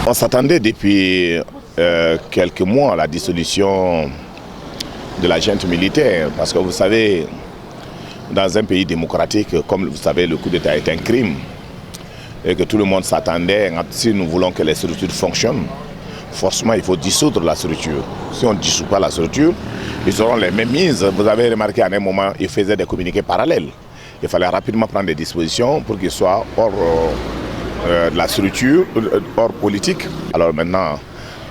On s'attendait depuis quelques mois à la dissolution de la junte militaire, parce que vous savez, dans un pays démocratique, comme vous savez, le coup d'État est un crime, et que tout le monde s'attendait, si nous voulons que les structures fonctionnent, forcément il faut dissoudre la structure. Si on ne dissout pas la structure, ils auront les mêmes mises. Vous avez remarqué à un moment, ils faisaient des communiqués parallèles. Il fallait rapidement prendre des dispositions pour qu'ils soient hors de la structure, hors politique. Alors maintenant,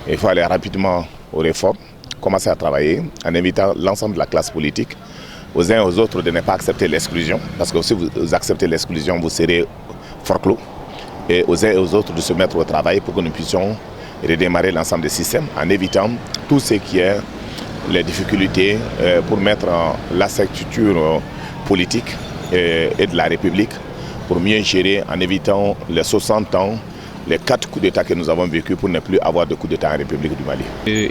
il faut aller rapidement aux réformes, commencer à travailler en invitant l'ensemble de la classe politique, aux uns et aux autres de ne pas accepter l'exclusion, parce que si vous acceptez l'exclusion, vous serez forclos, et aux uns et aux autres de se mettre au travail pour que nous puissions redémarrer l'ensemble des systèmes en évitant tout ce qui est les difficultés pour mettre la structure politique et de la République pour mieux gérer en évitant les 60 ans, les 4 coups d'État que nous avons vécus pour ne plus avoir de coups d'État en République du Mali.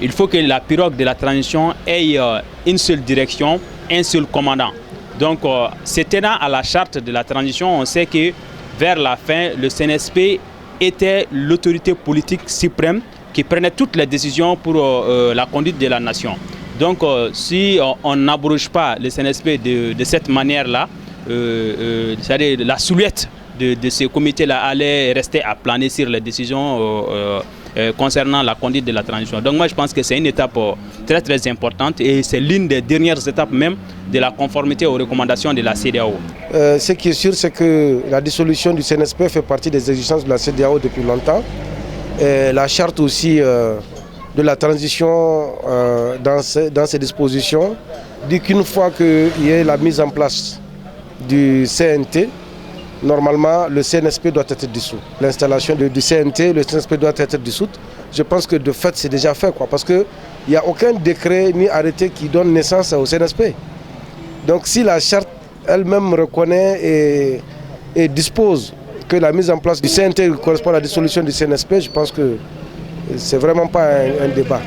Il faut que la pirogue de la transition ait une seule direction, un seul commandant. Donc, se tenant à la charte de la transition, on sait que vers la fin, le CNSP était l'autorité politique suprême qui prenait toutes les décisions pour la conduite de la nation. Donc, si on n'abroge pas le CNSP de cette manière-là, c'est-à-dire la silhouette de ce comité-là allait rester à planer sur les décisions concernant la conduite de la transition. Donc moi je pense que c'est une étape très très importante et c'est l'une des dernières étapes même de la conformité aux recommandations de la CEDEAO. Ce qui est sûr, c'est que la dissolution du CNSP fait partie des exigences de la CEDEAO depuis longtemps. Et la charte aussi de la transition dans ses dispositions dit qu'une fois qu'il y ait la mise en place du CNT, normalement le CNSP doit être dissous. L'installation du CNT, le CNSP doit être dissous. Je pense que de fait c'est déjà fait, parce qu'il n'y a aucun décret ni arrêté qui donne naissance au CNSP. Donc si la charte elle-même reconnaît et dispose que la mise en place du CNT correspond à la dissolution du CNSP, je pense que c'est vraiment pas un débat.